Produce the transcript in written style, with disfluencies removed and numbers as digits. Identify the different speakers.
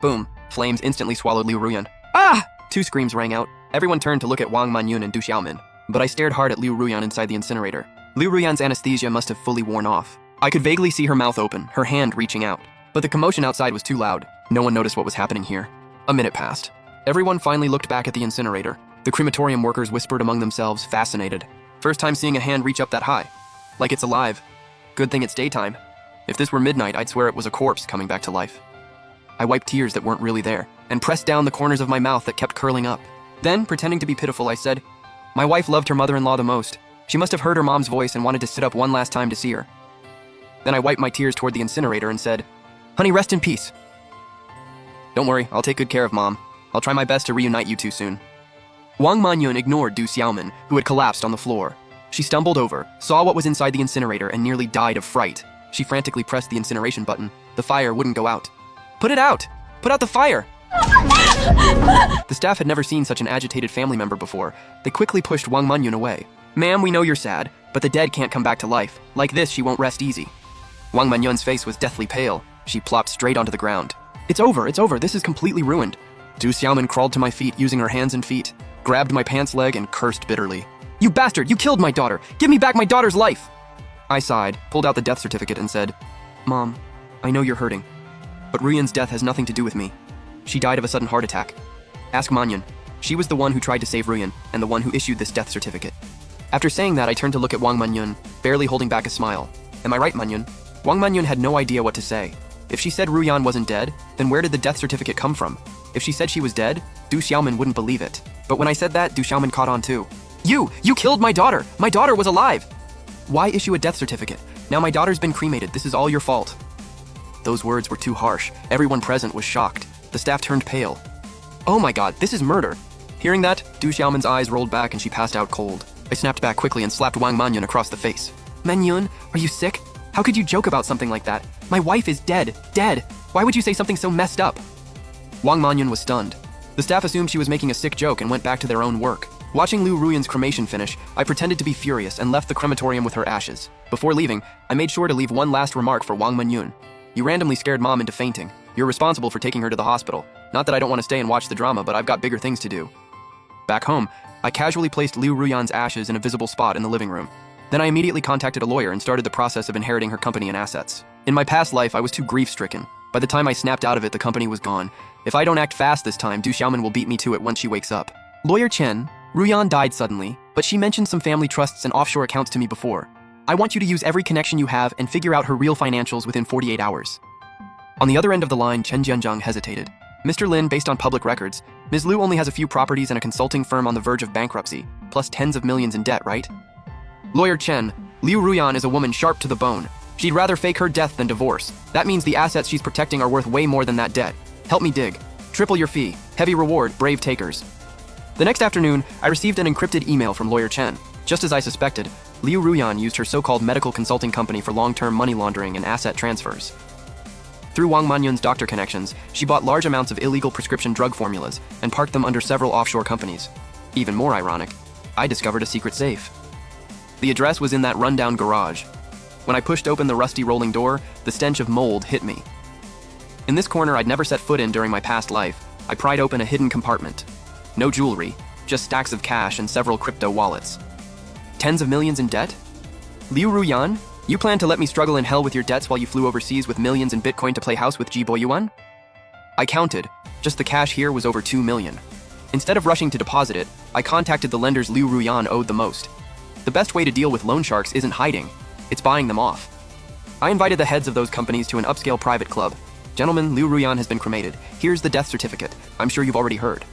Speaker 1: Boom. Flames instantly swallowed Liu Ruyan. Ah! Two screams rang out. Everyone turned to look at Wang Manyun and Du Xiaomin, but I stared hard at Liu Ruyan inside the incinerator. Liu Ruyan's anesthesia must have fully worn off. I could vaguely see her mouth open, her hand reaching out. But the commotion outside was too loud. No one noticed what was happening here. A minute passed. Everyone finally looked back at the incinerator. The crematorium workers whispered among themselves, fascinated. First time seeing a hand reach up that high. Like it's alive. Good thing it's daytime. If this were midnight, I'd swear it was a corpse coming back to life. I wiped tears that weren't really there, and pressed down the corners of my mouth that kept curling up. Then, pretending to be pitiful, I said, "My wife loved her mother-in-law the most. She must have heard her mom's voice and wanted to sit up one last time to see her." Then I wiped my tears toward the incinerator and said, "Honey, rest in peace." "Don't worry, I'll take good care of Mom. I'll try my best to reunite you two soon." Wang Manyun ignored Du Xiaomin, who had collapsed on the floor. She stumbled over, saw what was inside the incinerator, and nearly died of fright. She frantically pressed the incineration button. The fire wouldn't go out. "Put it out! Put out the fire!" The staff had never seen such an agitated family member before. They quickly pushed Wang Manyun away. "Ma'am, we know you're sad, but the dead can't come back to life. Like this, she won't rest easy." Wang Manyun's face was deathly pale. She plopped straight onto the ground. It's over, this is completely ruined." Du Xiaomin crawled to my feet using her hands and feet, grabbed my pants leg and cursed bitterly. "You bastard, you killed my daughter! Give me back my daughter's life!" I sighed, pulled out the death certificate and said, "Mom, I know you're hurting, but Ruyan's death has nothing to do with me. She died of a sudden heart attack. Ask Manyun. She was the one who tried to save Ruyan and the one who issued this death certificate." After saying that, I turned to look at Wang Manyun, barely holding back a smile. "Am I right, Manyun?" Wang Manyun had no idea what to say. If she said Ruyan wasn't dead, then where did the death certificate come from? If she said she was dead, Du Xiaomin wouldn't believe it. But when I said that, Du Xiaomin caught on too. You killed my daughter! My daughter was alive! Why issue a death certificate? Now my daughter's been cremated, this is all your fault." Those words were too harsh. Everyone present was shocked. The staff turned pale. "Oh my god, this is murder." Hearing that, Du Xiaomin's eyes rolled back and she passed out cold. I snapped back quickly and slapped Wang Manyun across the face. "Manyun, are you sick? How could you joke about something like that? My wife is dead. Why would you say something so messed up?" Wang Manyun was stunned. The staff assumed she was making a sick joke and went back to their own work. Watching Liu Ruyan's cremation finish, I pretended to be furious and left the crematorium with her ashes. Before leaving, I made sure to leave one last remark for Wang Manyun. "You randomly scared Mom into fainting. You're responsible for taking her to the hospital. Not that I don't want to stay and watch the drama, but I've got bigger things to do." Back home, I casually placed Liu Ruyan's ashes in a visible spot in the living room. Then I immediately contacted a lawyer and started the process of inheriting her company and assets. In my past life, I was too grief-stricken. By the time I snapped out of it, the company was gone. If I don't act fast this time, Du Xiaomin will beat me to it once she wakes up. "Lawyer Chen, Ruyan died suddenly, but she mentioned some family trusts and offshore accounts to me before. I want you to use every connection you have and figure out her real financials within 48 hours. On the other end of the line, Chen Jianzhang hesitated. "Mr. Lin, based on public records, Ms. Liu only has a few properties and a consulting firm on the verge of bankruptcy, plus tens of millions in debt, right?" "Lawyer Chen, Liu Ruyan is a woman sharp to the bone. She'd rather fake her death than divorce. That means the assets she's protecting are worth way more than that debt. Help me dig. Triple your fee. Heavy reward, brave takers." The next afternoon, I received an encrypted email from Lawyer Chen. Just as I suspected, Liu Ruyan used her so-called medical consulting company for long-term money laundering and asset transfers. Through Wang Manyun's doctor connections, she bought large amounts of illegal prescription drug formulas and parked them under several offshore companies. Even more ironic, I discovered a secret safe. The address was in that rundown garage. When I pushed open the rusty rolling door, the stench of mold hit me. In this corner I'd never set foot in during my past life, I pried open a hidden compartment. No jewelry, just stacks of cash and several crypto wallets. Tens of millions in debt? Liu Ruyan, you plan to let me struggle in hell with your debts while you flew overseas with millions in Bitcoin to play house with Ji Boyuan? I counted. Just the cash here was over 2 million. Instead of rushing to deposit it, I contacted the lenders Liu Ruyan owed the most. The best way to deal with loan sharks isn't hiding, it's buying them off. I invited the heads of those companies to an upscale private club. "Gentlemen, Liu Ruyan has been cremated. Here's the death certificate. I'm sure you've already heard."